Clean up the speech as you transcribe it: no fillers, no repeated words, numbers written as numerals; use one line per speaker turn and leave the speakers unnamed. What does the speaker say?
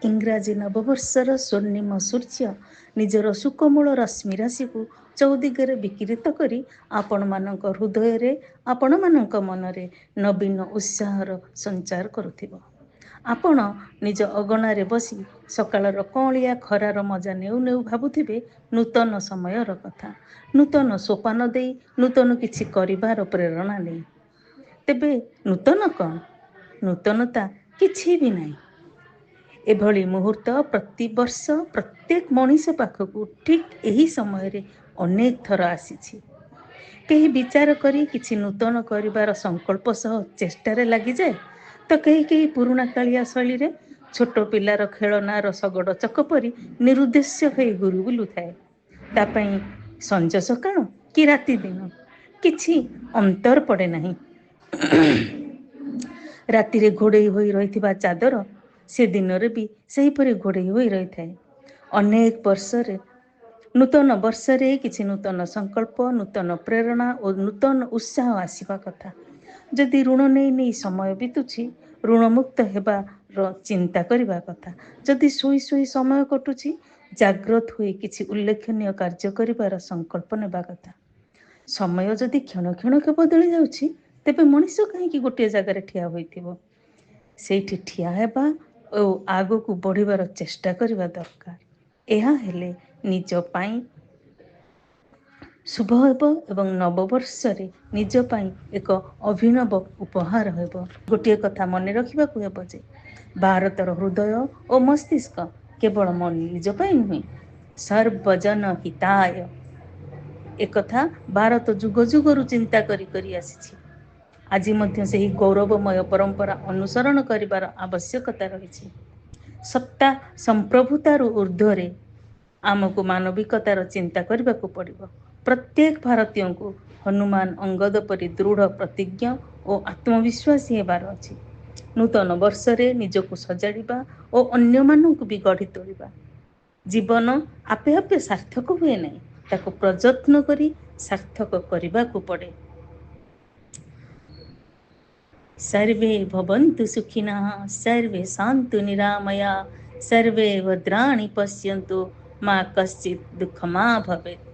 ଇଂରାଜୀ ନବବର୍ଷର ସ୍ୱର୍ଣ୍ଣିମ ସୂର୍ଯ୍ୟ ନିଜର ସୁକୋମଳ ରଶ୍ମି ରାଶିକୁ ଚଉଦିଗରେ ବିକିରିତ କରି ଆପଣମାନଙ୍କ ହୃଦୟରେ, ଆପଣମାନଙ୍କ ମନରେ ନବୀନ ଉତ୍ସାହର ସଞ୍ଚାର କରୁଥିବ। ଆପଣ ନିଜ ଅଗଣାରେ ବସି ସକାଳର କଅଁଳିଆ ଖରାର ମଜା ନେଉ ନେଉ ଭାବୁଥିବେ ନୂତନ ସମୟର କଥା, ନୂତନ ସୋପାନ ଦେଇ ନୂତନ କିଛି କରିବାର ପ୍ରେରଣା ନେଇ। ତେବେ ନୂତନ କ'ଣ? ନୂତନତା କିଛି ବି ନାହିଁ। ଏଭଳି ମୁହୂର୍ତ୍ତ ପ୍ରତିବର୍ଷ ପ୍ରତ୍ୟେକ ମଣିଷ ପାଖକୁ ଠିକ୍ ଏହି ସମୟରେ ଅନେକ ଥର ଆସିଛି। କେହି ବିଚାର କରି କିଛି ନୂତନ କରିବାର ସଂକଳ୍ପ ସହ ଚେଷ୍ଟାରେ ଲାଗିଯାଏ, ତ କେହି ପୁରୁଣା କାଳିଆ ଶୈଳୀରେ ଛୋଟ ପିଲାର ଖେଳନାର ଶଗଡ଼ ଚକ ପରି ନିରୁଦ୍ଦେଶ୍ୟ ହୋଇ ଘୁରି ବୁଲୁଥାଏ। ତା ପାଇଁ ସଞ୍ଜ ସକାଳ କି ରାତି ଦିନ କିଛି ଅନ୍ତର ପଡ଼େ ନାହିଁ। ରାତିରେ ଘୋଡ଼େଇ ହୋଇ ରହିଥିବା ଚାଦର ସେ ଦିନରେ ବି ସେହିପରି ଘୋଡ଼େଇ ହୋଇ ରହିଥାଏ। ଅନେକ ବର୍ଷରେ ନୂତନ ବର୍ଷରେ କିଛି ନୂତନ ସଂକଳ୍ପ, ନୂତନ ପ୍ରେରଣା ଓ ନୂତନ ଉତ୍ସାହ ଆସିବା କଥା। ଯଦି ଋଣ ନେଇ ସମୟ ବିତୁଛି, ଋଣମୁକ୍ତ ହେବାର ଚିନ୍ତା କରିବା କଥା। ଯଦି ଶୋଇ ଶୋଇ ସମୟ କଟୁଛି, ଜାଗ୍ରତ ହୋଇ କିଛି ଉଲ୍ଲେଖନୀୟ କାର୍ଯ୍ୟ କରିବାର ସଂକଳ୍ପ ନେବା କଥା। ସମୟ ଯଦି କ୍ଷଣ କ୍ଷଣକେ ବଦଳି ଯାଉଛି, ତେବେ ମଣିଷ କାହିଁକି ଗୋଟିଏ ଜାଗାରେ ଠିଆ ହୋଇଥିବ? ସେଇଠି ଠିଆ ହେବା ଓ ଆଗକୁ ବଢ଼ିବାର ଚେଷ୍ଟା କରିବା ଦରକାର। ଏହା ହେଲେ ନିଜ ପାଇଁ ଶୁଭ ହେବ ଏବଂ ନବବର୍ଷରେ ନିଜ ପାଇଁ ଏକ ଅଭିନବ ଉପହାର ହେବ। ଗୋଟିଏ କଥା ମନେ ରଖିବାକୁ ହେବ ଯେ ଭାରତର ହୃଦୟ ଓ ମସ୍ତିଷ୍କ କେବଳ ନିଜ ପାଇଁ ନୁହେଁ, ସର୍ବଜନ ହିତାୟ। ଏକଥା ଭାରତ ଯୁଗ ଯୁଗରୁ ଚିନ୍ତା କରି ଆସିଛି। ଆଜି ମଧ୍ୟ ସେହି ଗୌରବମୟ ପରମ୍ପରା ଅନୁସରଣ କରିବାର ଆବଶ୍ୟକତା ରହିଛି। ସତ୍ତା ସମ୍ପ୍ରଭୁତାରୁ ଉର୍ଦ୍ଧ୍ୱରେ ଆମକୁ ମାନବିକତାର ଚିନ୍ତା କରିବାକୁ ପଡ଼ିବ। ପ୍ରତ୍ୟେକ ଭାରତୀୟଙ୍କୁ ହନୁମାନ ଅଙ୍ଗଦ ପରି ଦୃଢ଼ ପ୍ରତିଜ୍ଞ ଓ ଆତ୍ମବିଶ୍ୱାସୀ ହେବାର ଅଛି। ନୂତନ ବର୍ଷରେ ନିଜକୁ ସଜାଡ଼ିବା ଓ ଅନ୍ୟମାନଙ୍କୁ ବି ଗଢ଼ି ତୋଳିବା। ଜୀବନ ଆପେ ଆପେ ସାର୍ଥକ ହୁଏ ନାହିଁ, ତାକୁ ପ୍ରଯତ୍ନ କରି ସାର୍ଥକ କରିବାକୁ ପଡ଼େ। सर्वे भवन्तु सुखिनः, सर्वे सन्तु निरामया, सर्वे भद्राणि पश्यन्तु, मा कश्चित् दुःखमा भवेत्।